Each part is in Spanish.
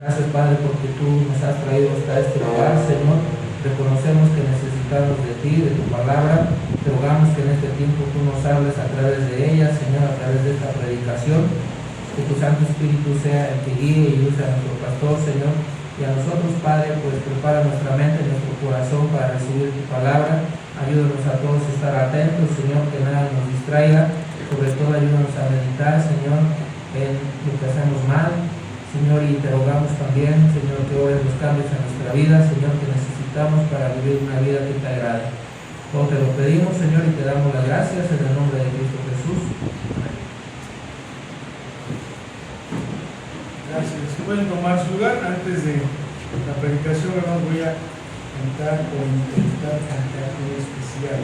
Gracias, Padre, porque tú nos has traído hasta este lugar, Señor. Reconocemos que necesitamos de ti, de tu palabra. Te rogamos que en este tiempo tú nos hables a través de ella, Señor, a través de esta predicación. Que tu Santo Espíritu sea el que guíe y use a nuestro pastor, Señor. Y a nosotros, Padre, pues prepara nuestra mente, nuestro corazón para recibir tu palabra. Ayúdanos a todos a estar atentos, Señor, que nada nos distraiga. Sobre todo, ayúdanos a meditar, Señor, en lo que hacemos mal. Señor, y te rogamos también, Señor, que obres los cambios en nuestra vida, Señor, que necesitamos para vivir una vida que te agrade. Todo te lo pedimos, Señor, y te damos las gracias en el nombre de Cristo Jesús. Gracias. Pueden tomar su lugar. Antes de la predicación, hermanos, voy a cantar o intentar cantar un especial.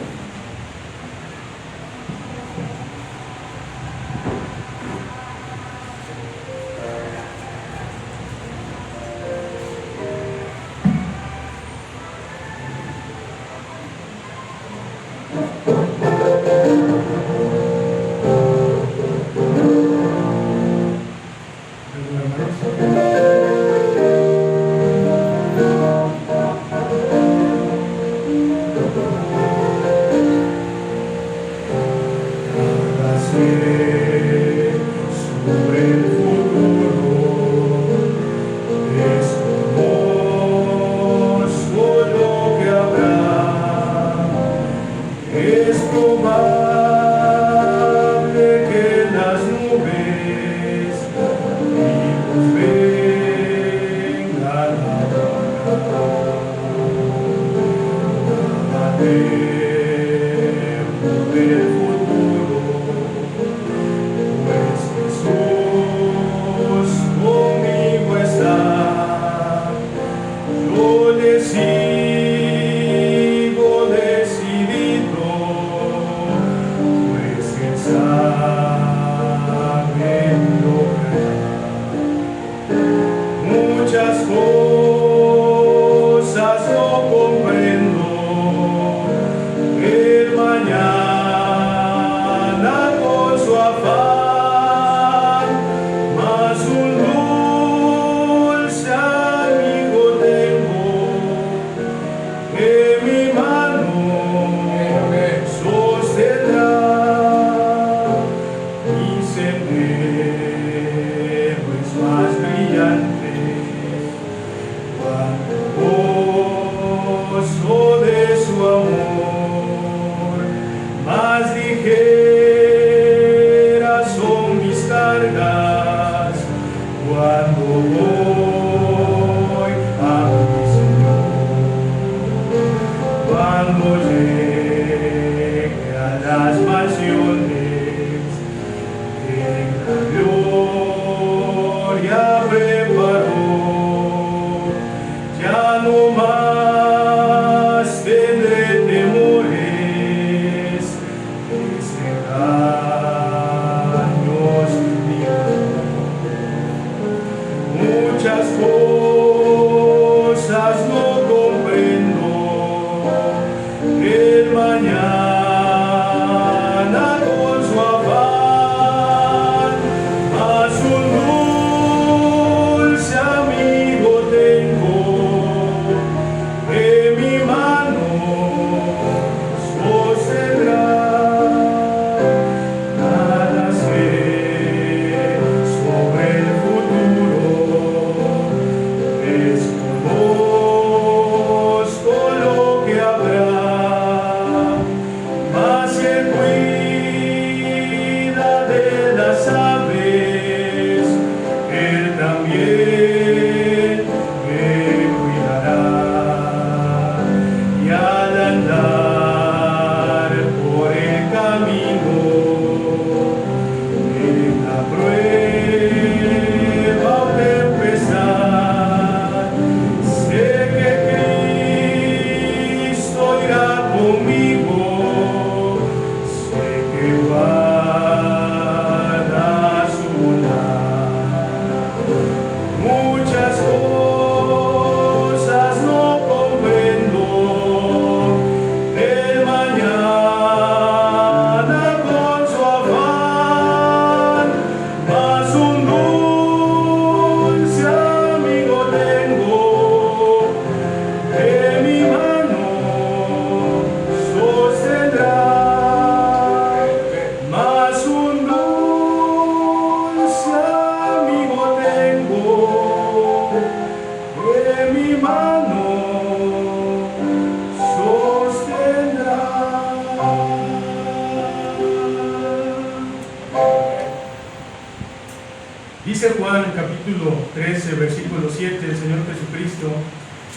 capítulo 13, versículo 7, el Señor Jesucristo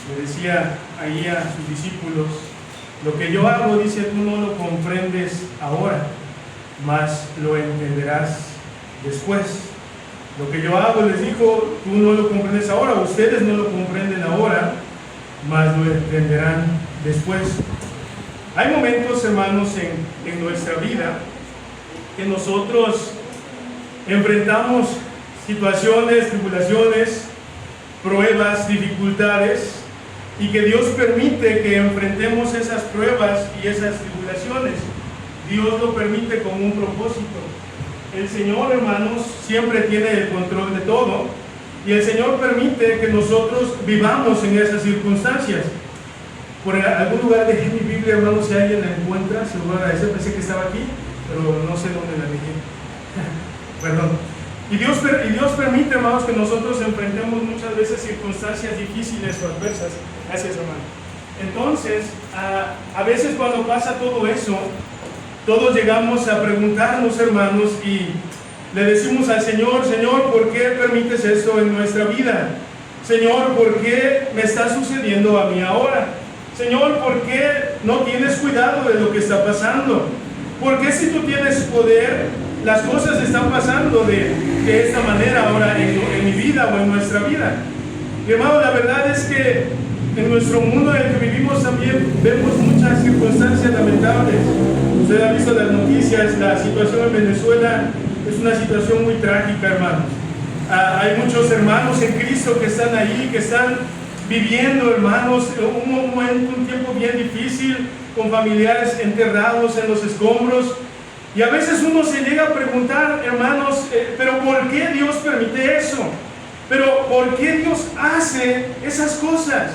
le decía ahí a sus discípulos: lo que yo hago, dice, tú no lo comprendes ahora, mas lo entenderás después. Lo que yo hago, les dijo, tú no lo comprendes ahora, ustedes no lo comprenden ahora, mas lo entenderán después. Hay momentos, hermanos, en nuestra vida que nosotros enfrentamos situaciones, tribulaciones, pruebas, dificultades, y que Dios permite que enfrentemos esas pruebas y esas tribulaciones. Dios lo permite con un propósito. El Señor, hermanos, siempre tiene el control de todo, y el Señor permite que nosotros vivamos en esas circunstancias. Por algún lugar dejé mi Biblia, hermanos, si alguien la encuentra, se lo voy a agradecer. Pensé que estaba aquí, pero no sé dónde la dejé. Perdón. Y Dios permite, hermanos, que nosotros enfrentemos muchas veces circunstancias difíciles o adversas. Gracias, hermano. Entonces, a veces cuando pasa todo eso, todos llegamos a preguntarnos, hermanos, y le decimos al Señor: Señor, ¿por qué permites esto en nuestra vida? Señor, ¿por qué me está sucediendo a mí ahora? Señor, ¿por qué no tienes cuidado de lo que está pasando? ¿Por qué, si tú tienes poder, las cosas están pasando de esta manera ahora en mi vida o en nuestra vida? Mi hermano, la verdad es que en nuestro mundo en el que vivimos también vemos muchas circunstancias lamentables. Usted ha visto las noticias, la situación en Venezuela es una situación muy trágica, hermanos. Hay muchos hermanos en Cristo que están ahí, que están viviendo, hermanos, un tiempo bien difícil, con familiares enterrados en los escombros. Y a veces uno se llega a preguntar, hermanos, pero ¿por qué Dios permite eso? Pero ¿por qué Dios hace esas cosas?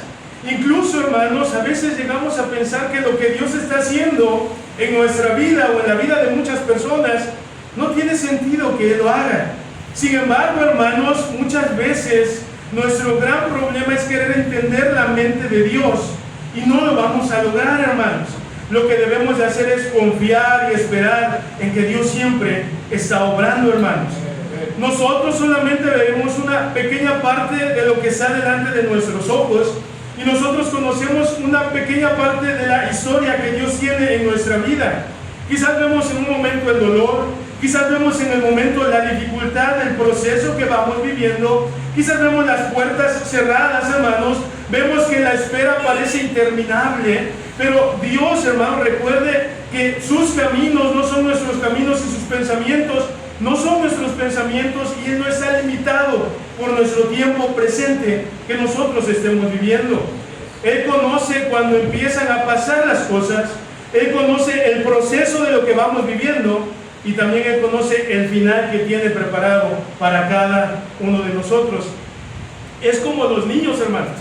Incluso, hermanos, a veces llegamos a pensar que lo que Dios está haciendo en nuestra vida o en la vida de muchas personas no tiene sentido que Él lo haga. Sin embargo, hermanos, muchas veces nuestro gran problema es querer entender la mente de Dios, y no lo vamos a lograr, hermanos. Lo que debemos de hacer es confiar y esperar en que Dios siempre está obrando, hermanos. Nosotros solamente vemos una pequeña parte de lo que está delante de nuestros ojos, y nosotros conocemos una pequeña parte de la historia que Dios tiene en nuestra vida. Quizás vemos en un momento el dolor, quizás vemos en el momento la dificultad del proceso que vamos viviendo, quizás vemos las puertas cerradas, hermanos, vemos que la espera parece interminable, pero Dios, hermano, recuerde que sus caminos no son nuestros caminos, y sus pensamientos no son nuestros pensamientos, y Él no está limitado por nuestro tiempo presente que nosotros estemos viviendo. Él conoce cuando empiezan a pasar las cosas, Él conoce el proceso de lo que vamos viviendo, y también Él conoce el final que tiene preparado para cada uno de nosotros. Es como los niños, hermanos.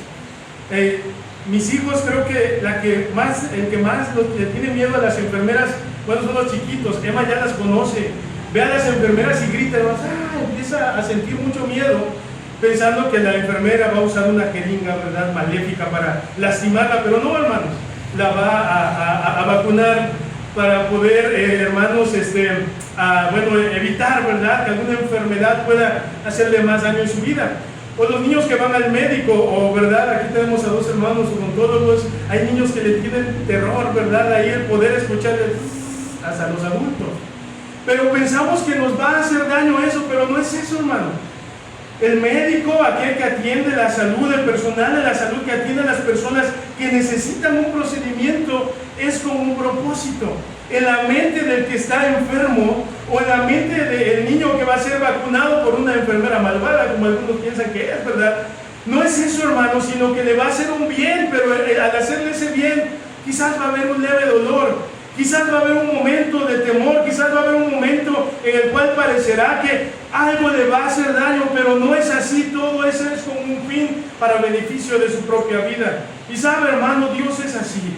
Mis hijos, creo que el que más le tiene miedo a las enfermeras, bueno, son los chiquitos. Emma ya las conoce. Ve a las enfermeras y grita, empieza a sentir mucho miedo, pensando que la enfermera va a usar una jeringa, ¿verdad?, maléfica para lastimarla, pero no, hermanos, la va a vacunar para poder, hermanos, evitar, ¿verdad?, que alguna enfermedad pueda hacerle más daño en su vida. O los niños que van al médico, o, ¿verdad?, aquí tenemos a dos hermanos odontólogos. Hay niños que le tienen terror, ¿verdad?, ahí el poder escuchar hasta los adultos. Pero pensamos que nos va a hacer daño eso, pero no es eso, hermano. El médico, aquel que atiende la salud, el personal de la salud que atiende a las personas que necesitan un procedimiento, es con un propósito. En la mente del que está enfermo, o en la mente del niño que va a ser vacunado por una enfermera malvada, como algunos piensan que es, ¿verdad? No es eso, hermano, sino que le va a hacer un bien, pero al hacerle ese bien, quizás va a haber un leve dolor. Quizás va a haber un momento de temor, quizás va a haber un momento en el cual parecerá que algo le va a hacer daño, pero no es así. Todo eso es con un fin para beneficio de su propia vida. Y sabe, hermano, Dios es así.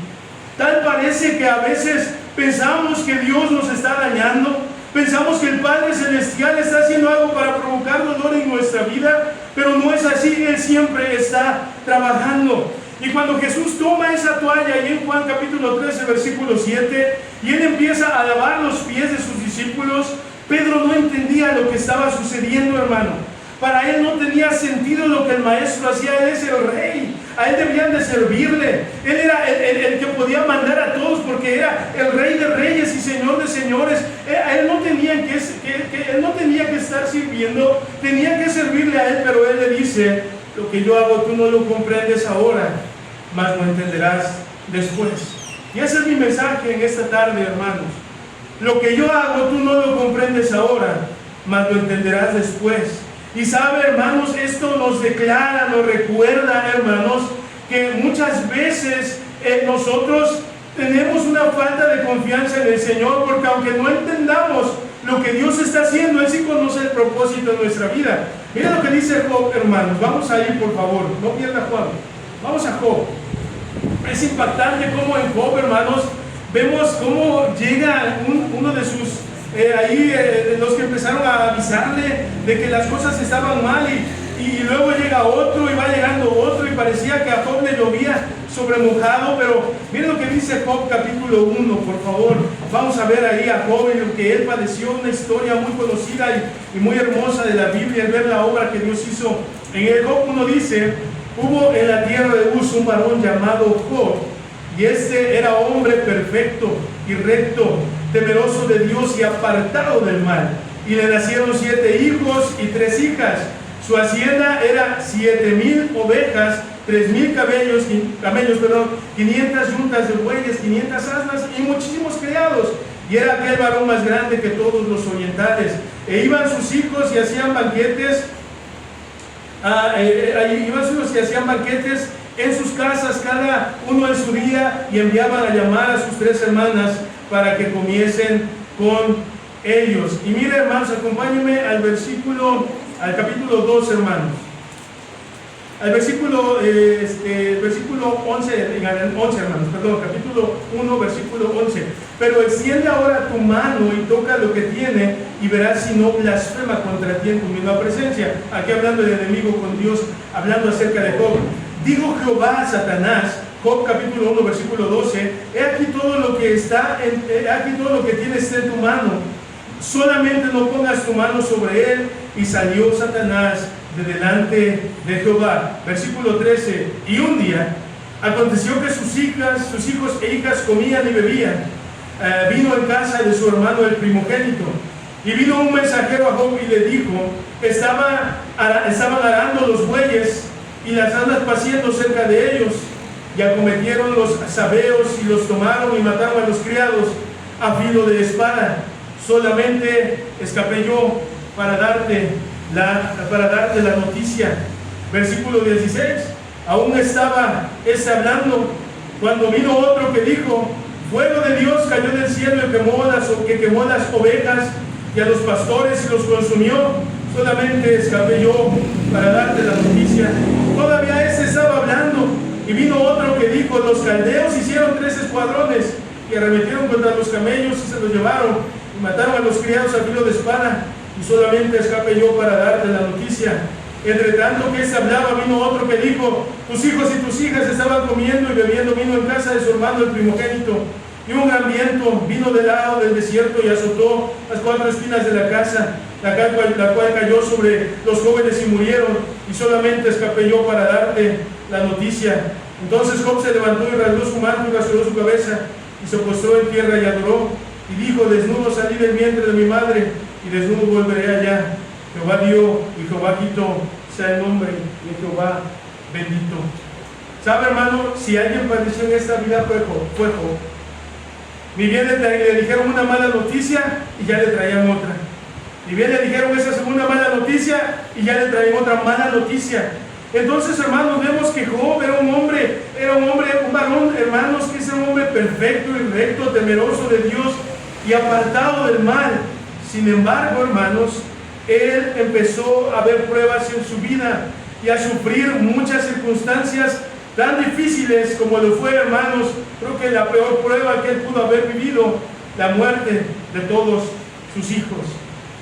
Tal parece que a veces pensamos que Dios nos está dañando, pensamos que el Padre Celestial está haciendo algo para provocar dolor en nuestra vida, pero no es así. Él siempre está trabajando. Y cuando Jesús toma esa toalla, y en Juan capítulo 13, versículo 7, y Él empieza a lavar los pies de sus discípulos, Pedro no entendía lo que estaba sucediendo, hermano. Para él no tenía sentido lo que el maestro hacía. Él es el rey, a él debían de servirle. Él era el que podía mandar a todos, porque era el rey de reyes y señor de señores. Él no tenía que estar sirviendo, tenía que servirle a él, pero él le dice: lo que yo hago tú no lo comprendes ahora, mas lo entenderás después. Y ese es mi mensaje en esta tarde, hermanos. Lo que yo hago tú no lo comprendes ahora, mas lo entenderás después. Y sabe, hermanos, esto nos declara, nos recuerda, hermanos, que muchas veces nosotros tenemos una falta de confianza en el Señor, porque aunque no entendamos lo que Dios está haciendo, Él sí conoce el propósito de nuestra vida. Mira lo que dice Job, hermanos. Vamos a ir, por favor, no pierda Juan. Vamos a Job. Es impactante cómo en Job, hermanos, vemos cómo llega uno de sus los que empezaron a avisarle de que las cosas estaban mal, y luego llega otro y va llegando otro, y parecía que a Job le llovía sobre mojado. Pero miren lo que dice Job capítulo 1, por favor. Vamos a ver ahí a Job y lo que él padeció, una historia muy conocida y muy hermosa de la Biblia, el ver la obra que Dios hizo. En el Job 1 dice: hubo en la tierra de Uz un varón llamado Job, y este era hombre perfecto y recto, temeroso de Dios y apartado del mal. Y le nacieron 7 hijos y 3 hijas. Su hacienda era 7,000 ovejas, 3,000 camellos, 500 yuntas de bueyes, 500 asnas y muchísimos criados. Y era aquel varón más grande que todos los orientales. E iban sus hijos y hacían banquetes. En sus casas, cada uno en su día, y enviaban a llamar a sus 3 hermanas para que comiesen con ellos. Y miren, hermanos, acompáñenme al capítulo 2, hermanos. Al versículo 11, hermanos, perdón, capítulo 1, versículo 11. Pero extiende ahora tu mano y toca lo que tiene, y verás si no blasfema contra ti en tu misma presencia. Aquí hablando del enemigo con Dios, hablando acerca de Job. Dijo Jehová a Satanás, Job capítulo 1, versículo 12: he aquí todo lo que tienes está en tu mano, solamente no pongas tu mano sobre él. Y salió Satanás de delante de Jehová. Versículo 13: y un día aconteció que sus hijos e hijas comían y bebían vino en casa de su hermano el primogénito. Y vino un mensajero a Job y le dijo: estaban arando los bueyes y las asnas paciendo cerca de ellos, y acometieron los sabeos y los tomaron y mataron a los criados a filo de espada. Solamente escapé yo para darte la noticia. Versículo 16: aún estaba hablando cuando vino otro que dijo: fuego de Dios cayó del cielo que quemó las ovejas y a los pastores y los consumió. Solamente escapé yo para darte la noticia. Todavía estaba hablando, y vino otro que dijo: los caldeos hicieron 3 escuadrones y arremetieron contra los camellos y se los llevaron y mataron a los criados a filo de espada. Y solamente escapé yo para darte la noticia. Entre tanto que hablaba, vino otro que dijo: tus hijos y tus hijas estaban comiendo y bebiendo vino en casa de su hermano el primogénito. Y un gran viento vino del lado del desierto y azotó las 4 esquinas de la casa, la cual cayó sobre los jóvenes y murieron. Y solamente escapé yo para darte la noticia. Entonces Job se levantó y rasgó su manto y rasuró su cabeza y se postró en tierra y adoró. Y dijo: desnudo salí del vientre de mi madre, y desnudo volveré allá. Jehová dio y Jehová quitó, sea el nombre de Jehová bendito. ¿Sabe, hermano? Si alguien padeció en esta vida fue Job. Ni bien le dijeron una mala noticia y ya le traían otra. Ni bien le dijeron esa segunda mala noticia y ya le traían otra mala noticia. Entonces, hermanos, vemos que Job era un varón, hermanos, que es un hombre perfecto y recto, temeroso de Dios y apartado del mal. Sin embargo, hermanos, él empezó a ver pruebas en su vida y a sufrir muchas circunstancias tan difíciles como lo fue, hermanos. Creo que la peor prueba que él pudo haber vivido, la muerte de todos sus hijos.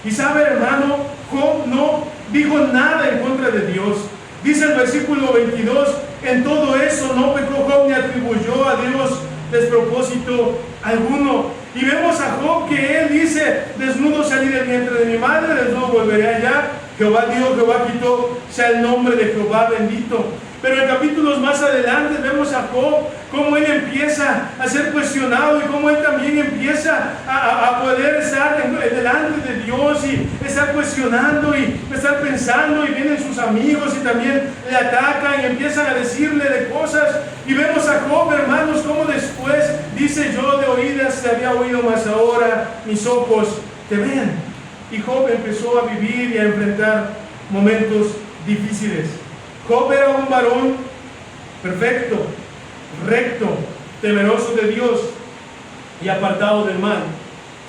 Y sabe, hermano, Job no dijo nada en contra de Dios. Dice el versículo 22: en todo eso no pecó Job ni atribuyó a Dios despropósito alguno. Y vemos a Job que él dice: desnudo salí del vientre de mi madre, desnudo volveré allá. Jehová dio, Jehová quitó, sea el nombre de Jehová bendito. Pero en capítulos más adelante vemos a Job, cómo él empieza a ser cuestionado y cómo él también empieza a poder estar delante de Dios y estar cuestionando y estar pensando, y vienen sus amigos y también le atacan y empiezan a decirle de cosas. Y vemos a Job, hermanos, cómo después dice: yo de oídas te había oído, mas ahora mis ojos te ven. Y Job empezó a vivir y a enfrentar momentos difíciles. Job era un varón perfecto, recto, temeroso de Dios y apartado del mal.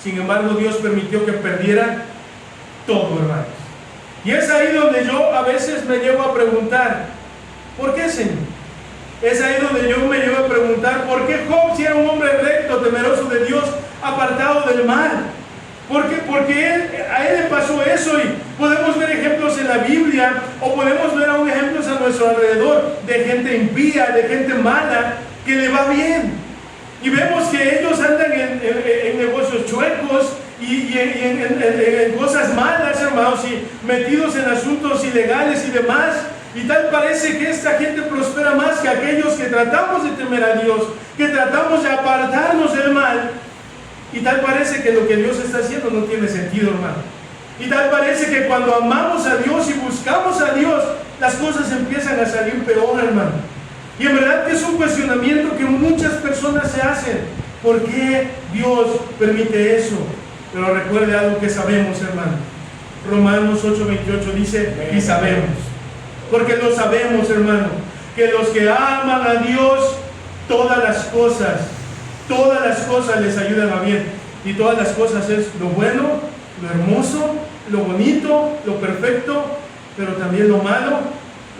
Sin embargo, Dios permitió que perdiera todo, hermanos. Y es ahí donde yo a veces me llevo a preguntar: ¿por qué, Señor? Es ahí donde yo me llevo a preguntar: ¿por qué Job, si era un hombre recto, temeroso de Dios, apartado del mal? Porque a él le pasó eso, y podemos ver ejemplos en la Biblia, o podemos ver aún ejemplos a nuestro alrededor de gente impía, de gente mala, que le va bien. Y vemos que ellos andan en negocios chuecos y en cosas malas, hermanos, y metidos en asuntos ilegales y demás. Y tal parece que esta gente prospera más que aquellos que tratamos de temer a Dios, que tratamos de apartarnos del mal. Y tal parece que lo que Dios está haciendo no tiene sentido, hermano. Y tal parece que cuando amamos a Dios y buscamos a Dios, las cosas empiezan a salir peor, hermano. Y en verdad que es un cuestionamiento que muchas personas se hacen: ¿por qué Dios permite eso? Pero recuerde algo que sabemos, hermano. Romanos 8:28 dice: y sabemos, porque lo sabemos, hermano, que los que aman a Dios, todas las cosas les ayudan a bien. Y todas las cosas es lo bueno, lo hermoso, lo bonito, lo perfecto, pero también lo malo,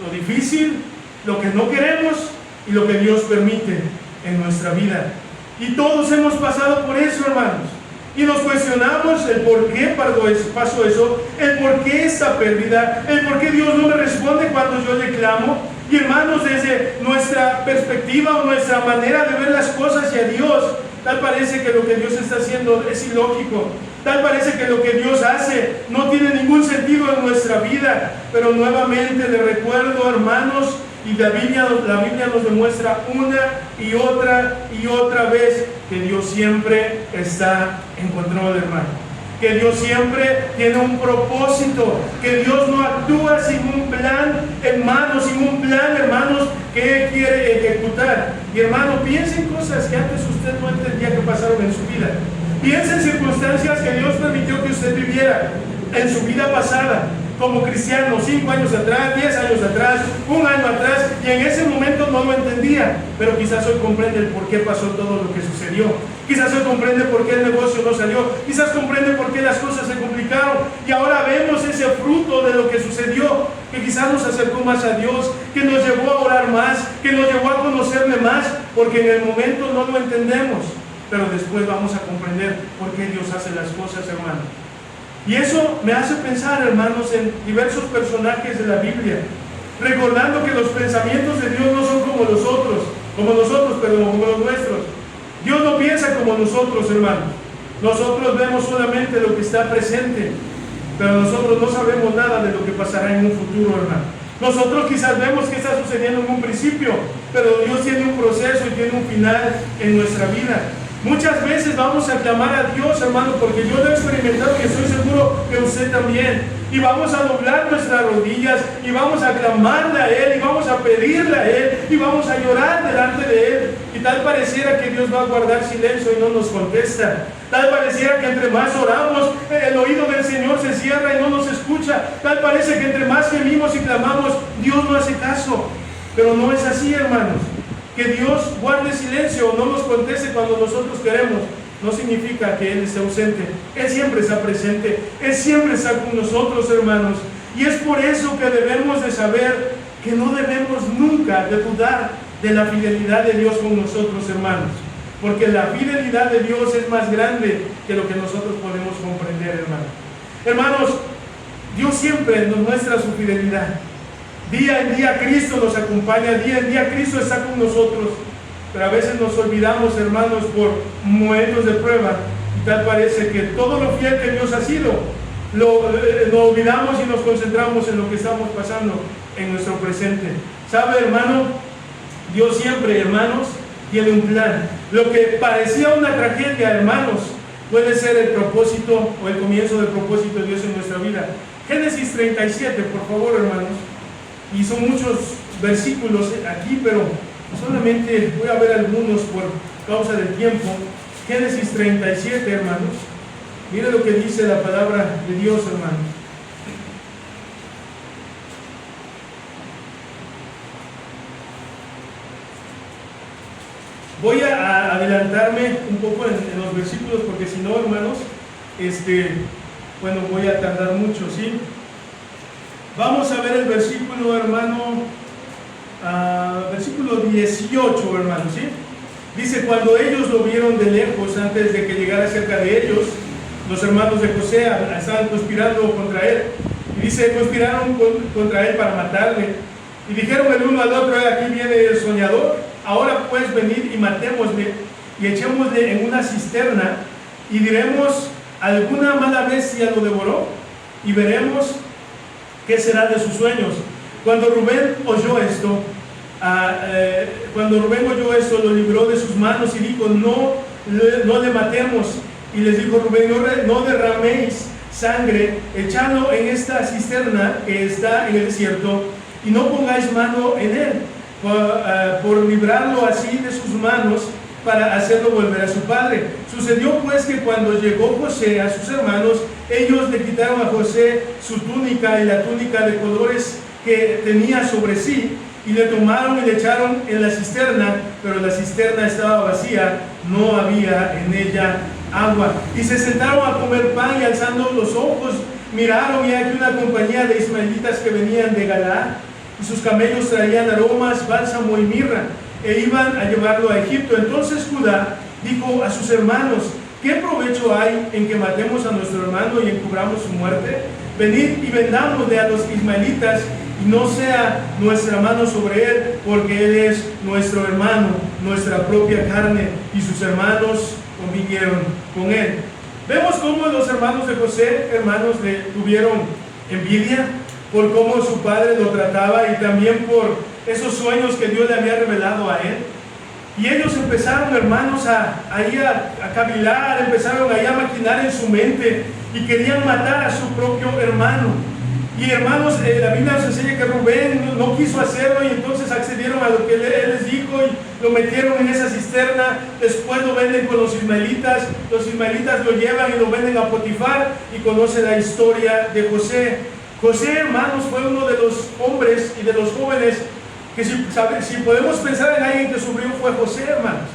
lo difícil, lo que no queremos y lo que Dios permite en nuestra vida. Y todos hemos pasado por eso, hermanos. Y nos cuestionamos el por qué pasó eso, el por qué esta pérdida, el por qué Dios no me responde cuando yo le clamo. Y hermanos, desde nuestra perspectiva o nuestra manera de ver las cosas y a Dios, tal parece que lo que Dios está haciendo es ilógico. Tal parece que lo que Dios hace no tiene ningún sentido en nuestra vida. Pero nuevamente le recuerdo, hermanos, y la Biblia nos demuestra una y otra vez que Dios siempre está en control, hermano. Que Dios siempre tiene un propósito, que Dios no actúa sin un plan, hermanos, que Él quiere ejecutar. Y hermano, piensa en cosas que antes usted no entendía que pasaron en su vida. Piensa en circunstancias que Dios permitió que usted viviera en su vida pasada, como cristiano, 5 años atrás, 10 años atrás, 1 año atrás, y en ese momento no lo entendía, pero quizás hoy comprende el por qué pasó todo lo que sucedió. Quizás hoy comprende por qué el negocio no salió, quizás comprende por qué las cosas se complicaron, y ahora vemos ese fruto de lo que sucedió, que quizás nos acercó más a Dios, que nos llevó a orar más, que nos llevó a conocerle más, porque en el momento no lo entendemos, pero después vamos a comprender por qué Dios hace las cosas, hermano. Y eso me hace pensar, hermanos, en diversos personajes de la Biblia, recordando que los pensamientos de Dios no son como los nuestros. Dios no piensa como nosotros, hermanos. Nosotros vemos solamente lo que está presente, pero nosotros no sabemos nada de lo que pasará en un futuro, hermano. Nosotros quizás vemos qué está sucediendo en un principio, pero Dios tiene un proceso y tiene un final en nuestra vida. Muchas veces vamos a clamar a Dios, hermano, porque yo lo he experimentado y estoy seguro que usted también. Y vamos a doblar nuestras rodillas y vamos a clamarle a Él y vamos a pedirle a Él y vamos a llorar delante de Él. Y tal pareciera que Dios va a guardar silencio y no nos contesta. Tal pareciera que entre más oramos, el oído del Señor se cierra y no nos escucha. Tal parece que entre más gemimos y clamamos, Dios no hace caso. Pero no es así, hermanos. Que Dios guarde silencio o no nos conteste cuando nosotros queremos, no significa que Él esté ausente. Él siempre está presente, Él siempre está con nosotros, hermanos. Y es por eso que debemos de saber que no debemos nunca de dudar de la fidelidad de Dios con nosotros, hermanos. Porque la fidelidad de Dios es más grande que lo que nosotros podemos comprender, hermanos. Hermanos, Dios siempre nos muestra su fidelidad. Día en día Cristo nos acompaña, día en día Cristo está con nosotros, pero a veces nos olvidamos, hermanos, por momentos de prueba, y tal parece que todo lo fiel que Dios ha sido, lo olvidamos y nos concentramos en lo que estamos pasando en nuestro presente. ¿Sabe, hermano? Dios siempre, hermanos, tiene un plan. Lo que parecía una tragedia, hermanos, puede ser el propósito o el comienzo del propósito de Dios en nuestra vida. Génesis 37, por favor, hermanos. Y son muchos versículos aquí, pero solamente voy a ver algunos por causa del tiempo. Génesis 37, hermanos. Mire lo que dice la palabra de Dios, hermanos. Voy a adelantarme un poco en los versículos, porque si no, hermanos, bueno, voy a tardar mucho, ¿sí? Vamos a ver el versículo, hermano, versículo 18, hermano, ¿sí? Dice: cuando ellos lo vieron de lejos, antes de que llegara cerca de ellos, los hermanos de José estaban conspirando contra él. Y dice: conspiraron contra él para matarle. Y dijeron el uno al otro: aquí viene el soñador. Ahora pues venid y matémosle y echémosle en una cisterna, y diremos: alguna mala bestia lo devoró, y veremos qué será de sus sueños. Cuando Rubén oyó esto, lo libró de sus manos y dijo: no le matemos. Y les dijo Rubén: no derraméis sangre, echadlo en esta cisterna que está en el desierto, y no pongáis mano en él, por librarlo así de sus manos, para hacerlo volver a su padre. Sucedió pues que cuando llegó José a sus hermanos, ellos le quitaron a José su túnica y la túnica de colores que tenía sobre sí, y le tomaron y le echaron en la cisterna, pero la cisterna estaba vacía, no había en ella agua. Y se sentaron a comer pan, y alzando los ojos miraron, y aquí una compañía de ismaelitas que venían de Galaad, y sus camellos traían aromas, bálsamo y mirra, e iban a llevarlo a Egipto. Entonces Judá dijo a sus hermanos: ¿qué provecho hay en que matemos a nuestro hermano y encubramos su muerte? Venid y vendámosle a los ismaelitas, y no sea nuestra mano sobre él, porque él es nuestro hermano, nuestra propia carne. Y sus hermanos convinieron con él. Vemos cómo los hermanos de José, hermanos, le tuvieron envidia por cómo su padre lo trataba, y también por esos sueños que Dios le había revelado a él. Y ellos empezaron, hermanos, a cavilar, empezaron a maquinar en su mente, y querían matar a su propio hermano. Y hermanos, la Biblia nos enseña que Rubén no quiso hacerlo, y entonces accedieron a lo que él les dijo y lo metieron en esa cisterna. Después lo venden con los ismaelitas lo llevan y lo venden a Potifar, y conoce la historia de José. José, hermanos, fue uno de los hombres y de los jóvenes que si podemos pensar en alguien que sufrió, fue José, hermanos.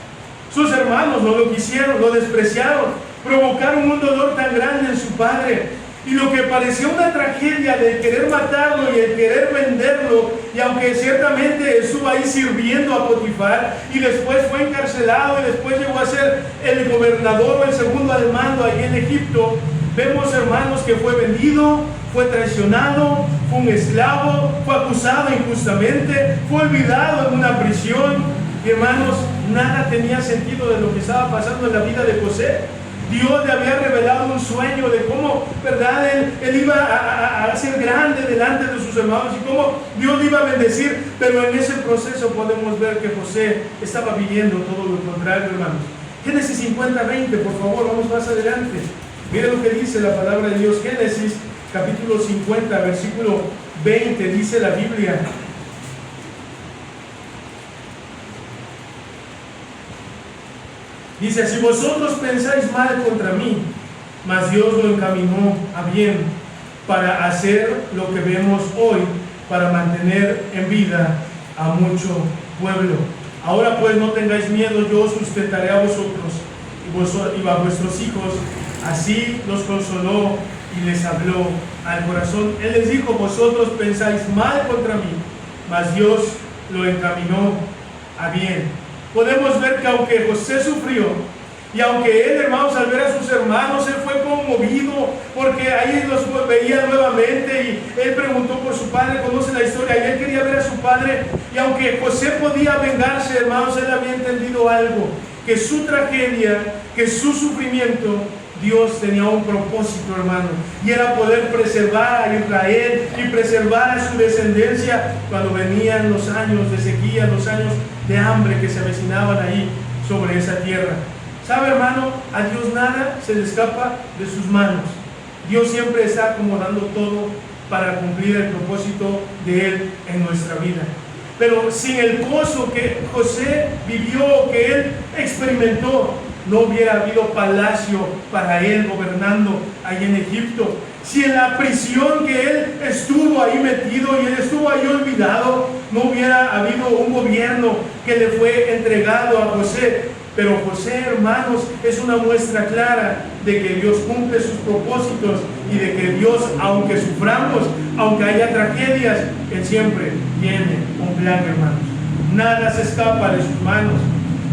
Sus hermanos no lo quisieron, lo despreciaron, provocaron un dolor tan grande en su padre. Y lo que parecía una tragedia de querer matarlo y el querer venderlo, y aunque ciertamente estuvo ahí sirviendo a Potifar, y después fue encarcelado, y después llegó a ser el gobernador o el segundo al mando allí en Egipto, vemos, hermanos, que fue vendido, fue traicionado, fue un esclavo, fue acusado injustamente, fue olvidado en una prisión. Y hermanos, nada tenía sentido de lo que estaba pasando en la vida de José. Dios le había revelado un sueño de cómo, ¿verdad?, él iba a ser grande delante de sus hermanos, y cómo Dios le iba a bendecir. Pero en ese proceso podemos ver que José estaba viviendo todo lo contrario, hermanos. Génesis 50:20, por favor, vamos más adelante. Mire lo que dice la palabra de Dios. Génesis capítulo 50, versículo 20, dice la Biblia: dice: si vosotros pensáis mal contra mí, mas Dios lo encaminó a bien, para hacer lo que vemos hoy, para mantener en vida a mucho pueblo. Ahora pues no tengáis miedo, yo os sustentaré a vosotros y a vuestros hijos. Así los consoló y les habló al corazón. Él les dijo: vosotros pensáis mal contra mí, mas Dios lo encaminó a bien. Podemos ver que aunque José sufrió, y aunque él, hermanos, al ver a sus hermanos, él fue conmovido, porque ahí los veía nuevamente, y él preguntó por su padre, conoce la historia, y él quería ver a su padre. Y aunque José podía vengarse, hermanos, él había entendido algo, que su tragedia, que su sufrimiento, Dios tenía un propósito, hermano, y era poder preservar a Israel y preservar a su descendencia cuando venían los años de sequía, los años de hambre que se avecinaban ahí sobre esa tierra. ¿Sabe, hermano? A Dios nada se le escapa de sus manos. Dios siempre está acomodando todo para cumplir el propósito de Él en nuestra vida. Pero sin el gozo que José vivió, que él experimentó, no hubiera habido palacio para él gobernando ahí en Egipto. Si en la prisión que él estuvo ahí metido y él estuvo ahí olvidado, no hubiera habido un gobierno que le fue entregado a José. Pero José, hermanos, es una muestra clara de que Dios cumple sus propósitos y de que Dios, aunque suframos, aunque haya tragedias, Él siempre tiene un plan, hermanos. Nada se escapa de sus manos.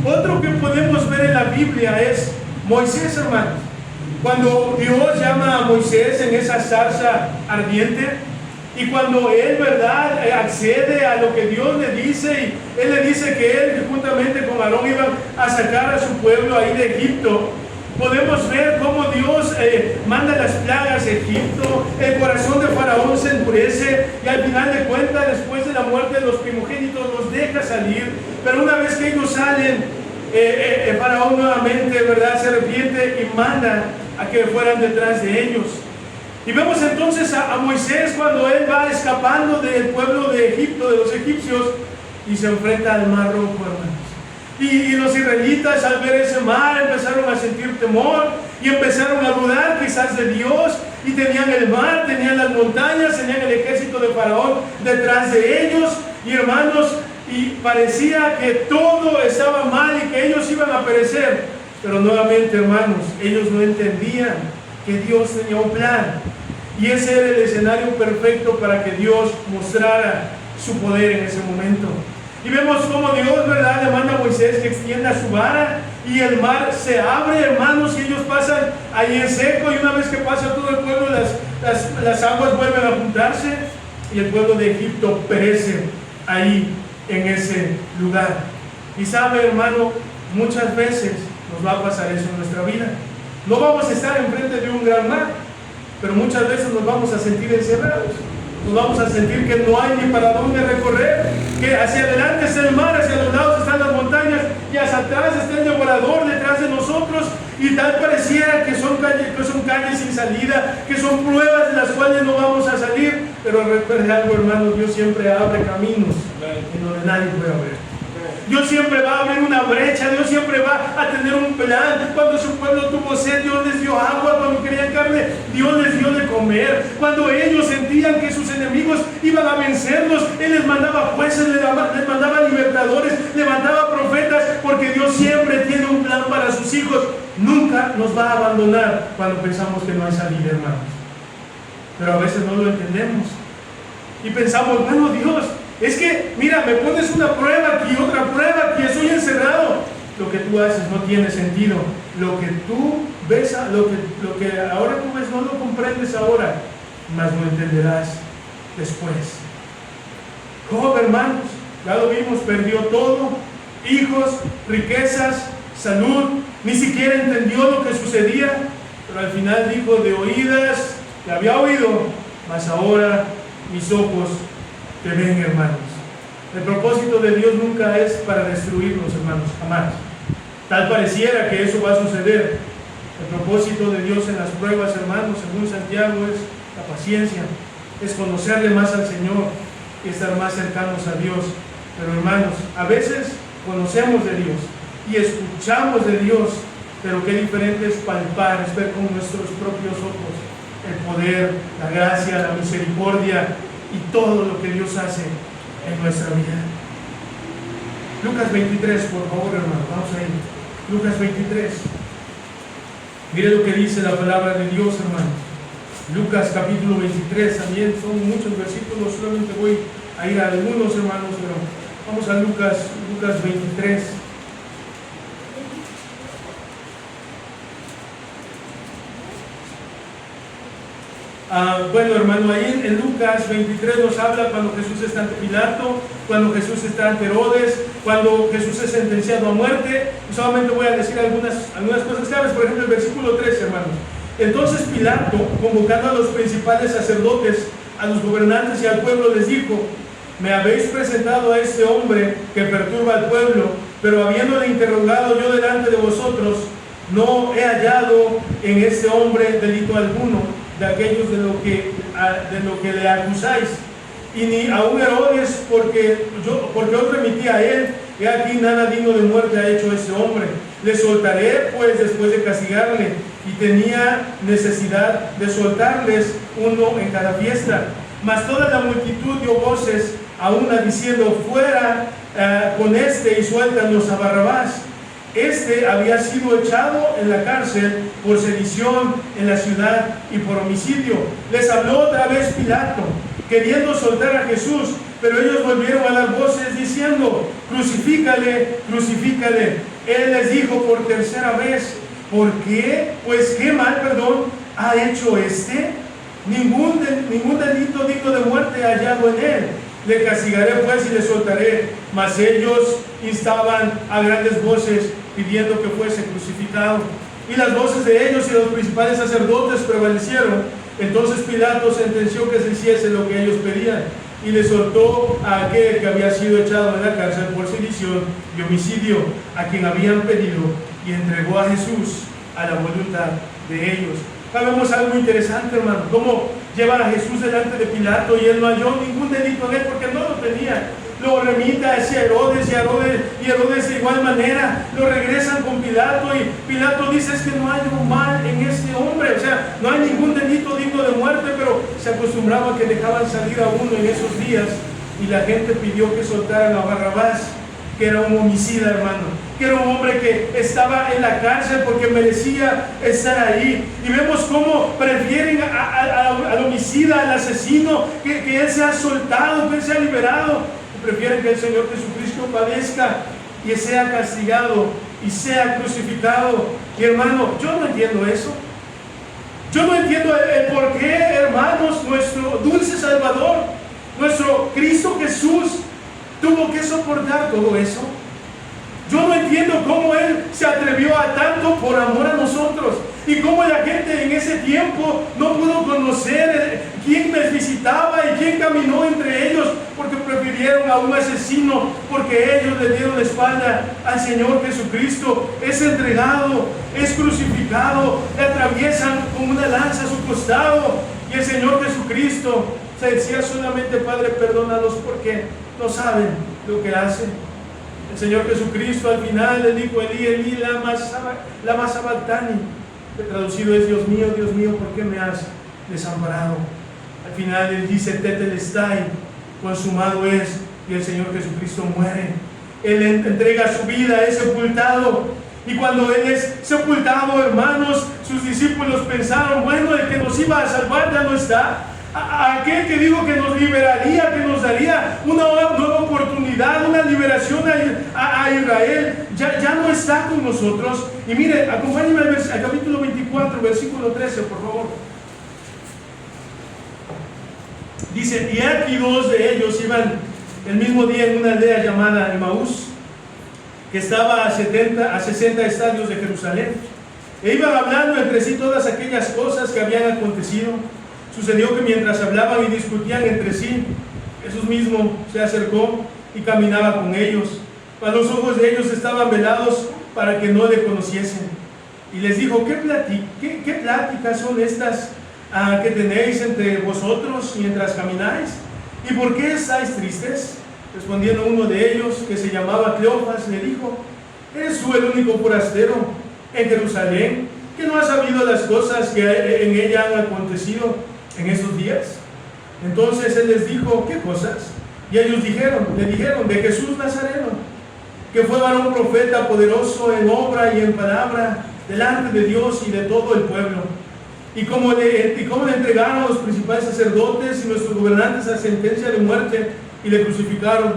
Otro que podemos ver en la Biblia es Moisés, hermanos. Cuando Dios llama a Moisés en esa zarza ardiente, y cuando él, ¿verdad?, accede a lo que Dios le dice, y él le dice que él juntamente con Aarón iban a sacar a su pueblo ahí de Egipto, podemos ver cómo Dios manda las plagas a Egipto, el corazón de Faraón se endurece y al final de cuentas, después de la muerte de los primogénitos, los deja salir. Pero una vez que ellos salen, Faraón nuevamente, ¿verdad?, se arrepiente y manda a que fueran detrás de ellos. Y vemos entonces a Moisés cuando él va escapando del pueblo de Egipto, de los egipcios, y se enfrenta al mar rojo, hermanos. Y los israelitas, al ver ese mar, empezaron a sentir temor y empezaron a dudar quizás de Dios, y tenían el mar, tenían las montañas, tenían el ejército de Faraón detrás de ellos, y hermanos, y parecía que todo estaba mal y que ellos iban a perecer. Pero nuevamente, hermanos, ellos no entendían que Dios tenía un plan, y ese era el escenario perfecto para que Dios mostrara su poder en ese momento. Y vemos cómo Dios, ¿verdad?, le manda a Moisés que extienda su vara y el mar se abre, hermanos, y ellos pasan ahí en seco, y una vez que pasa todo el pueblo, las aguas vuelven a juntarse y el pueblo de Egipto perece ahí en ese lugar. Y sabe, hermano, muchas veces nos va a pasar eso en nuestra vida. No vamos a estar enfrente de un gran mar, pero muchas veces nos vamos a sentir encerrados. Nos vamos a sentir que no hay ni para dónde recorrer, que hacia adelante está el mar, hacia los lados están las montañas y hacia atrás está el devorador detrás de nosotros, y tal pareciera que son calles sin salida, que son pruebas de las cuales no vamos a salir. Pero recuerde algo, hermano, Dios siempre abre caminos en donde nadie puede abrir. Dios siempre va a abrir una brecha, Dios siempre va a tener un plan. Cuando su pueblo tuvo sed, Dios les dio agua. Cuando querían carne, Dios les dio de comer. Cuando ellos sentían que sus enemigos iban a vencerlos, Él les mandaba jueces, les mandaba libertadores, les mandaba profetas, porque Dios siempre tiene un plan para sus hijos. Nunca nos va a abandonar cuando pensamos que no hay salida, hermanos. Pero a veces no lo entendemos y pensamos, bueno, Dios, es que, mira, me pones una prueba aquí, otra prueba aquí, estoy encerrado. Lo que tú haces no tiene sentido. Lo que tú ves, lo que ahora tú ves, no lo comprendes ahora, mas lo entenderás después. Job, hermanos, ya lo vimos, perdió todo: hijos, riquezas, salud. Ni siquiera entendió lo que sucedía, pero al final dijo: de oídas te había oído, mas ahora mis ojos te ven, hermanos. El propósito de Dios nunca es para destruirnos, hermanos, jamás. Tal pareciera que eso va a suceder. El propósito de Dios en las pruebas, hermanos, según Santiago, es la paciencia, es conocerle más al Señor y estar más cercanos a Dios. Pero, hermanos, a veces conocemos de Dios y escuchamos de Dios, pero qué diferente es palpar, es ver con nuestros propios ojos el poder, la gracia, la misericordia y todo lo que Dios hace en nuestra vida. Lucas 23, por favor, hermano, vamos ahí. Lucas 23. Mire lo que dice la palabra de Dios, hermano. Lucas capítulo 23, también son muchos versículos, solamente voy a ir a algunos, hermanos, pero vamos a Lucas 23. Bueno, hermano, ahí en Lucas 23 nos habla cuando Jesús está ante Pilato cuando Jesús está ante Herodes, cuando Jesús es sentenciado a muerte. Solamente voy a decir algunas cosas claves. Por ejemplo, el versículo 3, hermanos. Entonces Pilato, convocando a los principales sacerdotes, a los gobernantes y al pueblo, les dijo: me habéis presentado a este hombre que perturba al pueblo, pero habiéndole interrogado yo delante de vosotros, no he hallado en este hombre delito alguno de aquellos de lo que le acusáis. Y ni aun Herodes, porque os remití a él. He aquí, nada digno de muerte ha hecho ese hombre. Le soltaré pues después de castigarle. Y tenía necesidad de soltarles uno en cada fiesta. Mas toda la multitud dio voces a una diciendo: fuera con este y suéltanos a Barrabás. Este había sido echado en la cárcel por sedición en la ciudad y por homicidio. Les habló otra vez Pilato, queriendo soltar a Jesús, pero ellos volvieron a dar voces diciendo: crucifícale, crucifícale. Él les dijo por tercera vez: ¿por qué? Pues qué mal perdón ha hecho este. Ningún delito digno de muerte ha hallado en él. Le castigaré pues y le soltaré. Mas ellos instaban a grandes voces pidiendo que fuese crucificado. Y las voces de ellos y los principales sacerdotes prevalecieron. Entonces Pilato sentenció que se hiciese lo que ellos pedían, y le soltó a aquel que había sido echado en la cárcel por sedición y homicidio, a quien habían pedido, y entregó a Jesús a la voluntad de ellos. Acá vemos algo interesante, hermano, cómo llevan a Jesús delante de Pilato y él no halló ningún delito en él porque no lo tenía. Lo remite hacia Herodes y Herodes de igual manera lo regresan con Pilato, y Pilato dice: es que no hay un mal en este hombre, o sea, no hay ningún delito digno de muerte. Pero se acostumbraba a que dejaban salir a uno en esos días, y la gente pidió que soltaran a Barrabás, que era un homicida, hermano, que era un hombre que estaba en la cárcel porque merecía estar ahí. Y vemos cómo prefieren al homicida, al asesino, que él sea soltado, que él sea liberado. Prefieren que el Señor Jesucristo padezca y sea castigado y sea crucificado. Y hermano, yo no entiendo eso. Yo no entiendo el por qué, hermanos, nuestro dulce Salvador, nuestro Cristo Jesús, tuvo que soportar todo eso. Yo no entiendo cómo Él se atrevió a tanto por amor a nosotros, y cómo la gente en ese tiempo no pudo conocer quién les visitaba y quién caminó entre ellos, porque prefirieron a un asesino, porque ellos le dieron la espalda al Señor Jesucristo. Es entregado, es crucificado, le atraviesan con una lanza a su costado, y el Señor Jesucristo se decía solamente: Padre, perdónalos porque no saben lo que hacen. El Señor Jesucristo al final le dijo: Elí, Elí, lama sabactani, que traducido es: Dios mío, ¿por qué me has desamparado? Al final Él dice: tetelestai, consumado es, y el Señor Jesucristo muere. Él entrega su vida, es sepultado. Y cuando Él es sepultado, hermanos, sus discípulos pensaron: bueno, el que nos iba a salvar ya no está. Aquel que dijo que nos liberaría, que nos daría una nueva oportunidad, una liberación a Israel, ya no está con nosotros. Y mire, acompáñenme al capítulo 24, versículo 13, por favor. Dice: y aquí dos de ellos iban el mismo día en una aldea llamada Emaús, que estaba a 60 estadios de Jerusalén, e iban hablando entre sí todas aquellas cosas que habían acontecido. Sucedió que mientras hablaban y discutían entre sí, Jesús mismo se acercó y caminaba con ellos, mas los ojos de ellos estaban velados para que no le conociesen. Y les dijo: ¿Qué pláticas son estas que tenéis entre vosotros mientras camináis? ¿Y por qué estáis tristes? Respondiendo uno de ellos, que se llamaba Cleofas, le dijo: ¿eres tú el único forastero en Jerusalén que no has sabido las cosas que en ella han acontecido en estos días? Entonces Él les dijo: ¿qué cosas? Y ellos le dijeron: de Jesús Nazareno, que fue varón profeta, poderoso en obra y en palabra delante de Dios y de todo el pueblo, y cómo le entregaron a los principales sacerdotes y nuestros gobernantes a sentencia de muerte y le crucificaron.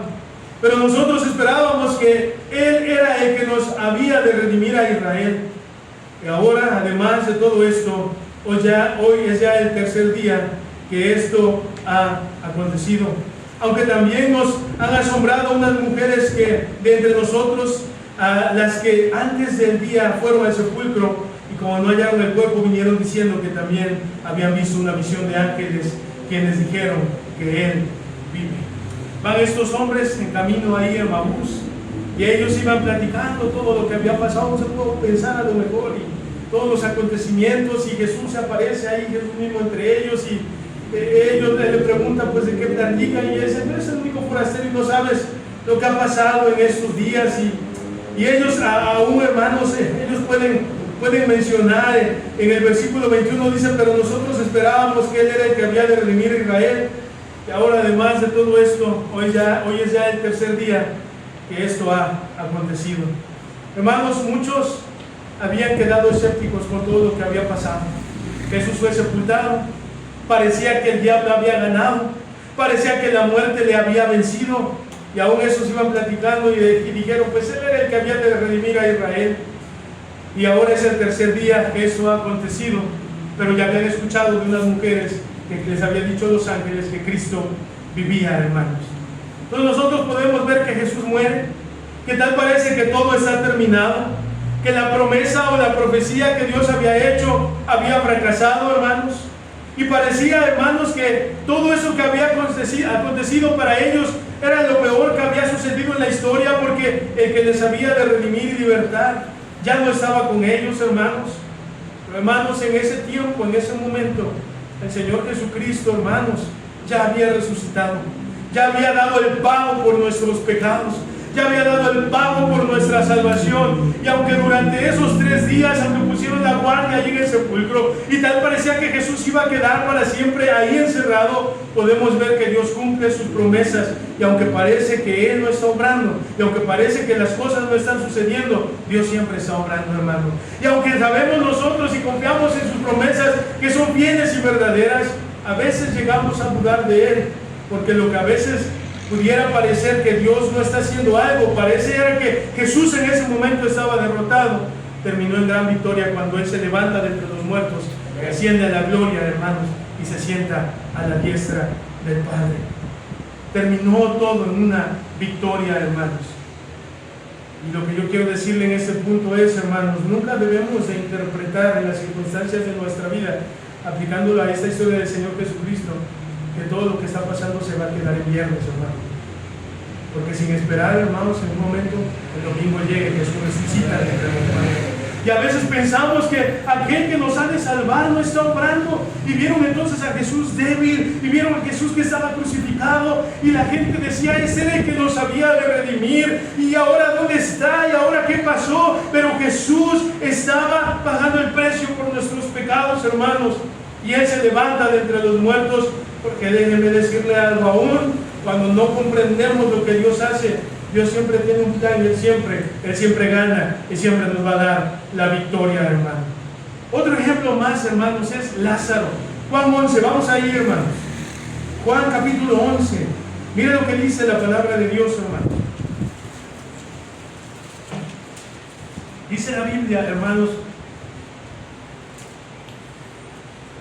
Pero nosotros esperábamos que Él era el que nos había de redimir a Israel. Y ahora, además de todo esto, hoy es ya el tercer día que esto ha acontecido. aunque también nos han asombrado unas mujeres que de entre nosotros, las que antes del día fueron al sepulcro y como no hallaron el cuerpo, vinieron diciendo que también habían visto una visión de ángeles quienes dijeron que Él vive. Van estos hombres en camino ahí a Emaús y ellos iban platicando todo lo que había pasado. Se pudo pensar a lo mejor y todos los acontecimientos, y Jesús se aparece ahí, Jesús mismo entre ellos, y ellos le preguntan pues de qué platican, y él dice: no eres el único forastero y no sabes lo que ha pasado en estos días. Y ellos aún, hermanos, ellos pueden mencionar en el versículo 21, dice: pero nosotros esperábamos que Él era el que había de redimir a Israel. Y ahora, además de todo esto, hoy es ya el tercer día que esto ha acontecido. Hermanos, muchos habían quedado escépticos con todo lo que había pasado. Jesús fue sepultado, parecía que el diablo había ganado, parecía que la muerte le había vencido, y aún esos iban platicando y dijeron: pues Él era el que había de redimir a Israel. Y ahora es el tercer día que eso ha acontecido, pero ya habían escuchado de unas mujeres que les había dicho los ángeles que Cristo vivía, hermanos. Entonces nosotros podemos ver que Jesús muere, que tal parece que todo está terminado, que la promesa o la profecía que Dios había hecho había fracasado, hermanos. Y parecía, hermanos, que todo eso que había acontecido para ellos era lo peor que había sucedido en la historia, porque el que les había de redimir y libertar ya no estaba con ellos, hermanos. Pero, hermanos, en ese tiempo, en ese momento, el Señor Jesucristo, hermanos, ya había resucitado, ya había dado el pago por nuestros pecados, ya había dado el pago por nuestra salvación. Y aunque durante esos 3 días, aunque pusieron la guardia allí en el sepulcro y tal parecía que Jesús iba a quedar para siempre ahí encerrado, podemos ver que Dios cumple sus promesas. Y aunque parece que Él no está obrando, y aunque parece que las cosas no están sucediendo, Dios siempre está obrando, hermano. Y aunque sabemos nosotros y confiamos en sus promesas que son fieles y verdaderas, a veces llegamos a dudar de Él, porque lo que a veces pudiera parecer que Dios no está haciendo algo, pareciera que Jesús en ese momento estaba derrotado, terminó en gran victoria cuando Él se levanta de entre los muertos, asciende a la gloria, hermanos, y se sienta a la diestra del Padre. Terminó todo en una victoria, hermanos. Y lo que yo quiero decirle en este punto es, hermanos, nunca debemos de interpretar en las circunstancias de nuestra vida, aplicándolo a esta historia del Señor Jesucristo, que todo lo que está pasando se va a quedar en viernes, hermano. Porque sin esperar, hermanos, en un momento el domingo llegue, Jesús resucita de entre los muertos. Y a veces pensamos que aquel que nos ha de salvar no está obrando, y vieron entonces a Jesús débil, y vieron a Jesús que estaba crucificado, y la gente decía: ese era el que nos había de redimir, y ahora ¿dónde está? ¿Y ahora qué pasó? Pero Jesús estaba pagando el precio por nuestros pecados, hermanos, y Él se levanta de entre los muertos. Porque déjenme decirle algo, aún cuando no comprendemos lo que Dios hace, Dios siempre tiene un plan, y Él siempre gana y siempre nos va a dar la victoria, hermano. Otro ejemplo más, hermanos, es Lázaro. Juan 11, vamos a ir, hermanos. Juan capítulo 11. Mire lo que dice la palabra de Dios, hermanos. Dice la Biblia, hermanos.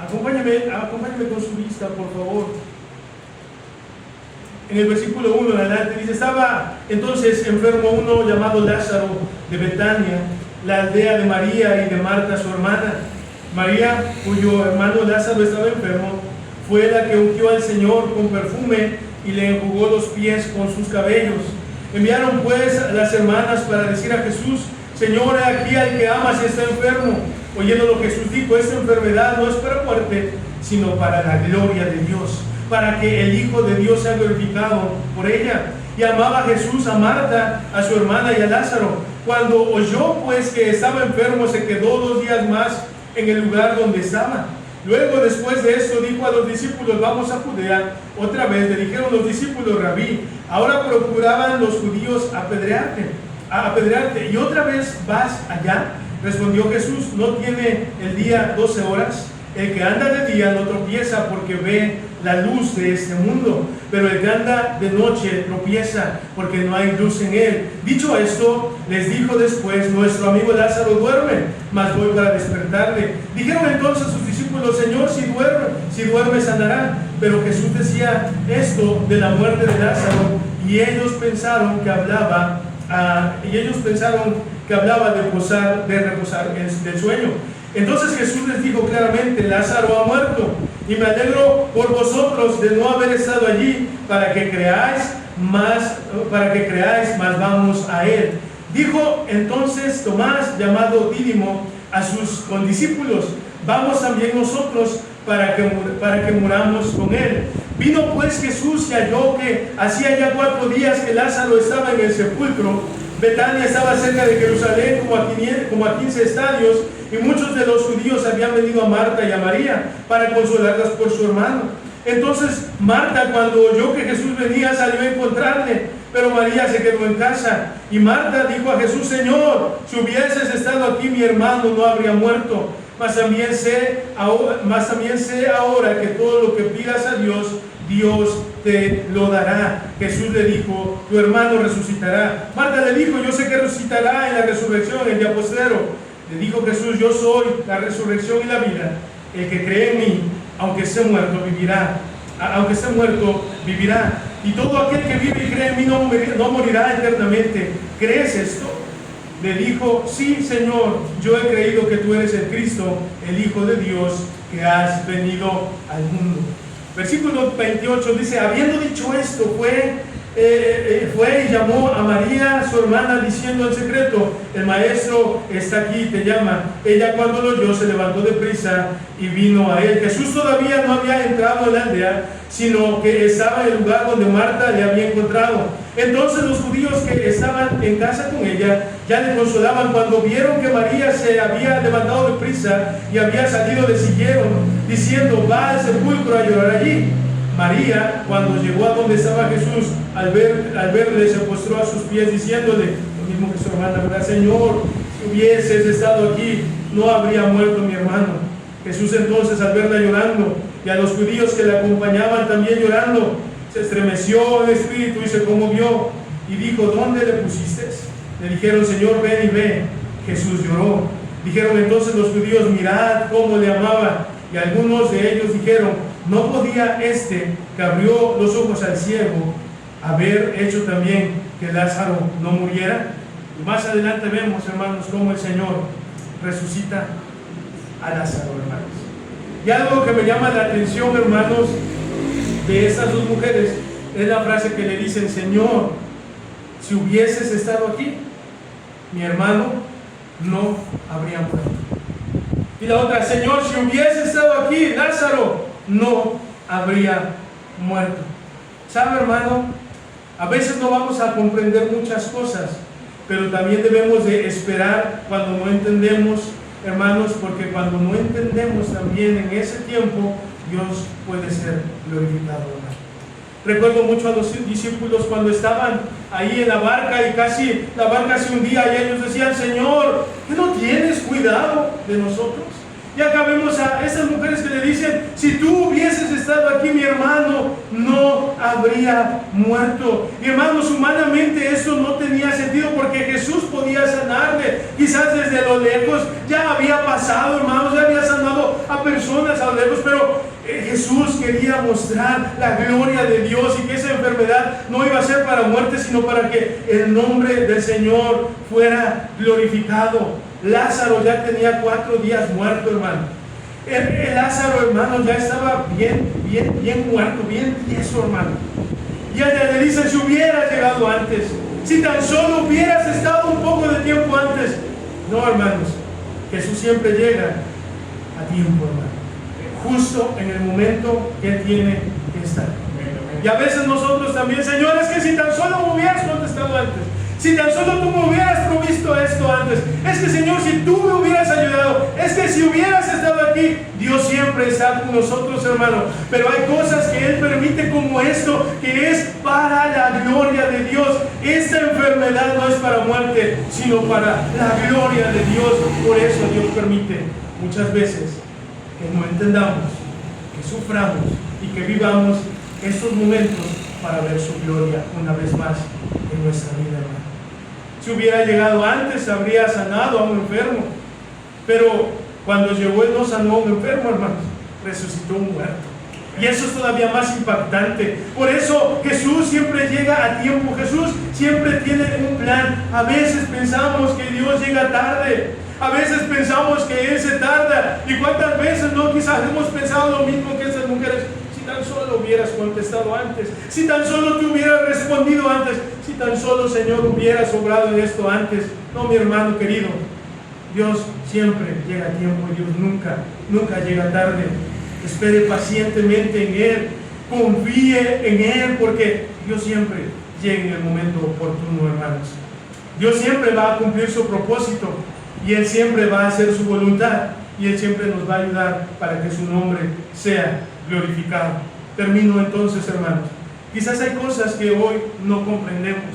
Acompáñame con su vista, por favor. En el versículo 1 en adelante dice: estaba entonces enfermo uno llamado Lázaro de Betania, la aldea de María y de Marta su hermana. María, cuyo hermano Lázaro estaba enfermo, fue la que ungió al Señor con perfume y le enjugó los pies con sus cabellos. Enviaron pues a las hermanas para decir a Jesús: Señor, aquí al que amas está enfermo. Oyendo lo que Jesús dijo: esta enfermedad no es para muerte, sino para la gloria de Dios, para que el Hijo de Dios sea glorificado por ella. Y amaba Jesús a Marta, a su hermana y a Lázaro. Cuando oyó pues que estaba enfermo, se quedó 2 días más en el lugar donde estaba. Luego, después de esto, dijo a los discípulos: vamos a Judea otra vez. Le dijeron los discípulos: Rabí, ahora procuraban los judíos apedrearte, y otra vez vas allá. Respondió Jesús: ¿no tiene el día 12 horas? El que anda de día no tropieza porque ve la luz de este mundo, pero el que anda de noche tropieza porque no hay luz en él. Dicho esto, les dijo después: nuestro amigo Lázaro duerme, mas voy para despertarle. Dijeron entonces sus discípulos: Señor, si duerme sanará. Pero Jesús decía esto de la muerte de Lázaro y ellos pensaron que hablaba de reposar del sueño. Entonces Jesús les dijo claramente: Lázaro ha muerto, y me alegro por vosotros de no haber estado allí, para que creáis, más vamos a él. Dijo entonces Tomás, llamado Dídimo, a sus condiscípulos: vamos también nosotros para que muramos con él. Vino pues Jesús y halló que hacía ya 4 días que Lázaro estaba en el sepulcro. Betania estaba cerca de Jerusalén, como a 15 estadios, y muchos de los judíos habían venido a Marta y a María para consolarlas por su hermano. Entonces Marta, cuando oyó que Jesús venía, salió a encontrarle, pero María se quedó en casa. Y Marta dijo a Jesús: Señor, si hubieses estado aquí, mi hermano no habría muerto. Mas también sé ahora que todo lo que pidas a Dios, Dios te lo dará. Jesús le dijo: tu hermano resucitará. Marta le dijo: yo sé que resucitará en la resurrección, el día postrero. Le dijo Jesús: yo soy la resurrección y la vida. El que cree en mí, aunque esté muerto, vivirá. Y todo aquel que vive y cree en mí no morirá eternamente. ¿Crees esto? Le dijo: sí, Señor, yo he creído que tú eres el Cristo, el Hijo de Dios, que has venido al mundo. Versículo 28 dice: habiendo dicho esto, fue y llamó a María, su hermana, diciendo en secreto: el maestro está aquí, te llama. Ella, cuando lo oyó, se levantó deprisa y vino a él. Jesús todavía no había entrado en la aldea, sino que estaba en el lugar donde Marta le había encontrado. Entonces los judíos que estaban en casa con ella ya le consolaban. Cuando vieron que María se había levantado deprisa y había salido, le siguieron, diciendo: va al sepulcro a llorar allí. María, cuando llegó a donde estaba Jesús, al verle, se postró a sus pies, diciéndole lo mismo que su hermana: ¿verdad, Señor? Si hubieses estado aquí, no habría muerto mi hermano. Jesús entonces, al verla llorando, y a los judíos que la acompañaban también llorando, se estremeció en espíritu y se conmovió, y dijo: ¿dónde le pusiste? Le dijeron: Señor, ven y ve. Jesús lloró. Dijeron entonces los judíos: mirad cómo le amaba. Y algunos de ellos dijeron: ¿no podía este que abrió los ojos al ciego haber hecho también que Lázaro no muriera? Y más adelante vemos, hermanos, cómo el Señor resucita a Lázaro, hermanos. Y algo que me llama la atención, hermanos, de estas dos mujeres, es la frase que le dicen: Señor, si hubieses estado aquí, mi hermano no habría muerto. Y la otra: Señor, si hubiese estado aquí, Lázaro no habría muerto. ¿Sabe, hermano? A veces no vamos a comprender muchas cosas, pero también debemos de esperar cuando no entendemos, hermanos, porque cuando no entendemos también en ese tiempo, Dios puede ser glorificado, hermano. Recuerdo mucho a los discípulos cuando estaban ahí en la barca y casi la barca se hundía, y ellos decían: Señor, ¿qué no tienes cuidado de nosotros? Y acá vemos a estas mujeres que le dicen: si tú hubieses estado aquí, mi hermano no habría muerto. Y hermanos, humanamente esto no tenía sentido, porque Jesús podía sanarle, quizás desde lo lejos. Ya había pasado, hermanos, ya había sanado a personas a lo lejos, pero Jesús quería mostrar la gloria de Dios, y que esa enfermedad no iba a ser para muerte, sino para que el nombre del Señor fuera glorificado. Lázaro ya tenía 4 días muerto, hermano. El Lázaro, hermano, ya estaba bien muerto, bien tieso, hermano. Y a ella le dicen: si hubieras llegado antes, si tan solo hubieras estado un poco de tiempo antes. No, hermanos, Jesús siempre llega a tiempo, hermano, justo en el momento que Él tiene que estar. Y a veces nosotros también: Señor, es que si tan solo me hubieras contestado antes, si tan solo tú me hubieras provisto esto antes, es que, Señor, si tú me hubieras ayudado, es que si hubieras estado aquí. Dios siempre está con nosotros, hermano, pero hay cosas que Él permite, como esto, que es para la gloria de Dios. Esta enfermedad no es para muerte, sino para la gloria de Dios. Por eso Dios permite muchas veces que no entendamos, que suframos y que vivamos estos momentos para ver su gloria una vez más en nuestra vida, hermano. Si hubiera llegado antes, habría sanado a un enfermo, pero cuando llegó Él no sanó a un enfermo, hermanos, resucitó un muerto. Y eso es todavía más impactante. Por eso Jesús siempre llega a tiempo. Jesús siempre tiene un plan. A veces pensamos que Dios llega tarde. A veces pensamos que Él se tarda. ¿Y cuántas veces no? Quizás hemos pensado lo mismo que esas mujeres. Si tan solo hubieras contestado antes. Si tan solo te hubieras respondido antes. Si tan solo, Señor, hubieras obrado en esto antes. No, mi hermano querido. Dios siempre llega a tiempo y Dios nunca llega tarde. Espere pacientemente en Él, confíe en Él, porque Dios siempre llega en el momento oportuno, hermanos. Dios siempre va a cumplir su propósito y Él siempre va a hacer su voluntad y Él siempre nos va a ayudar para que su nombre sea glorificado. Termino entonces, hermanos. Quizás hay cosas que hoy no comprendemos.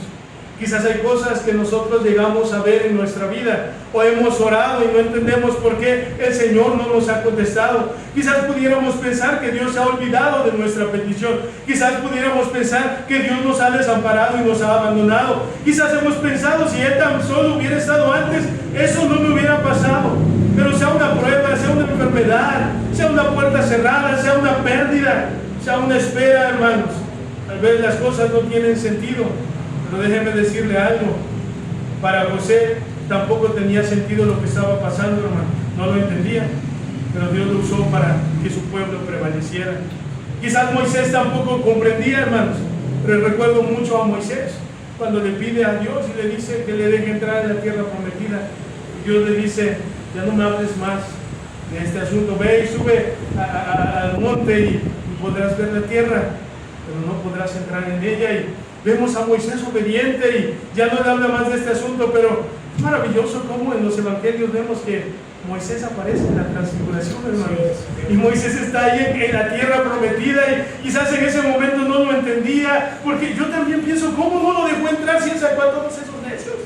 Quizás hay cosas que nosotros llegamos a ver en nuestra vida o hemos orado y no entendemos por qué el Señor no nos ha contestado. Quizás pudiéramos pensar que Dios se ha olvidado de nuestra petición. Quizás pudiéramos pensar que Dios nos ha desamparado y nos ha abandonado. Quizás hemos pensado, si Él tan solo hubiera estado antes, eso no me hubiera pasado. Pero sea una prueba, sea una enfermedad, sea una puerta cerrada, sea una pérdida, sea una espera, hermanos. Tal vez las cosas no tienen sentido. Pero déjeme decirle algo, para José tampoco tenía sentido lo que estaba pasando, hermano, no lo entendía, pero Dios lo usó para que su pueblo prevaleciera. Quizás Moisés tampoco comprendía, hermanos, pero recuerdo mucho a Moisés, cuando le pide a Dios y le dice que le deje entrar en la tierra prometida, y Dios le dice, ya no me hables más de este asunto, ve y sube al monte y podrás ver la tierra, pero no podrás entrar en ella. Y vemos a Moisés obediente y ya no le habla más de este asunto, pero es maravilloso cómo en los evangelios vemos que Moisés aparece en la transfiguración, hermanos. Y Moisés está ahí en la tierra prometida y quizás en ese momento no lo entendía, porque yo también pienso, ¿cómo no lo dejó entrar si él sacó a todos esos necios?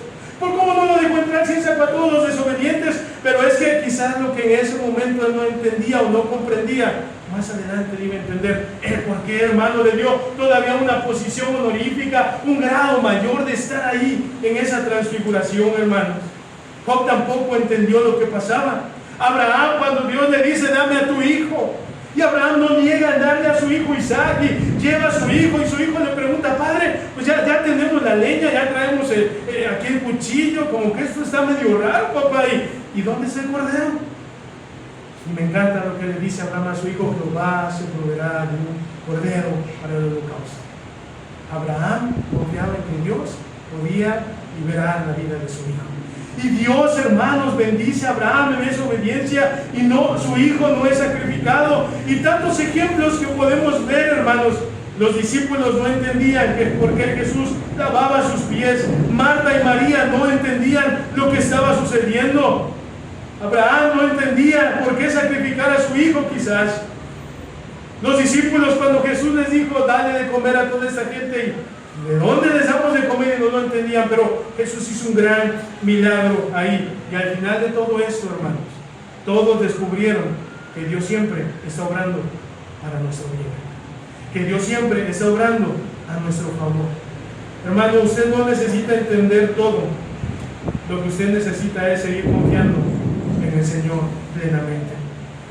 ¿Por cómo no lo dejó entrar si él sacó a todos los desobedientes? Pero es que quizás lo que en ese momento él no entendía o no comprendía, más adelante iba a entender el por qué, hermano, le dio todavía una posición honorífica, un grado mayor de estar ahí en esa transfiguración, hermanos. Job tampoco entendió lo que pasaba. Abraham, cuando Dios le dice, dame a tu hijo, y Abraham no niega en darle a su hijo Isaac, y lleva a su hijo, y su hijo le pregunta, padre, pues ya tenemos la leña, ya traemos aquí el cuchillo, como que esto está medio raro, papá, ¿y dónde está el cordero? Y me encanta lo que le dice Abraham a su hijo, Jehová se proveerá de un cordero para el holocausto. Abraham confiaba en que Dios podía liberar la vida de su hijo. Y Dios, hermanos, bendice a Abraham en esa obediencia y no, su hijo no es sacrificado. Y tantos ejemplos que podemos ver, hermanos. Los discípulos no entendían por qué Jesús lavaba sus pies. Marta y María no entendían lo que estaba sucediendo. Abraham no entendía por qué sacrificar a su hijo, quizás. Los discípulos, cuando Jesús les dijo, dale de comer a toda esta gente, ¿de dónde les damos de comer? Y no lo entendían, pero Jesús hizo un gran milagro ahí. Y al final de todo esto, hermanos, todos descubrieron que Dios siempre está obrando para nuestro bien, que Dios siempre está obrando a nuestro favor. Hermano, usted no necesita entender todo. Lo que usted necesita es seguir confiando en el Señor plenamente.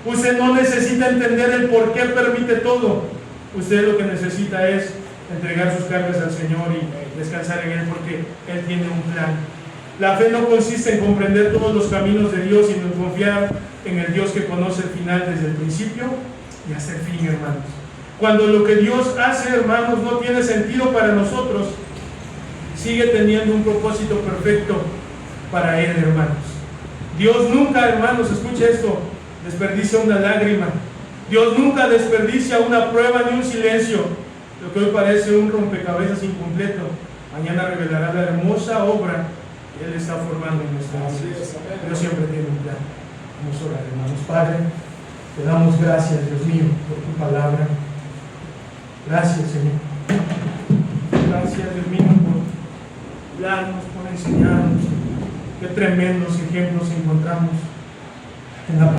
Usted no necesita entender el por qué permite todo. Usted lo que necesita es entregar sus cargas al Señor y descansar en Él, porque Él tiene un plan. La fe no consiste en comprender todos los caminos de Dios, sino en confiar en el Dios que conoce el final desde el principio y hasta el fin, hermanos. Cuando lo que Dios hace, hermanos, no tiene sentido para nosotros, sigue teniendo un propósito perfecto para Él, hermanos. Dios nunca, hermanos, escuche esto, desperdicia una lágrima. Dios nunca desperdicia una prueba ni un silencio. Lo que hoy parece un rompecabezas incompleto, mañana revelará la hermosa obra que Él está formando en nuestras vidas. Dios siempre tiene un plan. Vamos a orar, hermanos. Padre, te damos gracias, Dios mío, por tu palabra. Gracias, Señor. Gracias, Dios mío, por hablarnos, por enseñarnos. Qué tremendos ejemplos encontramos en la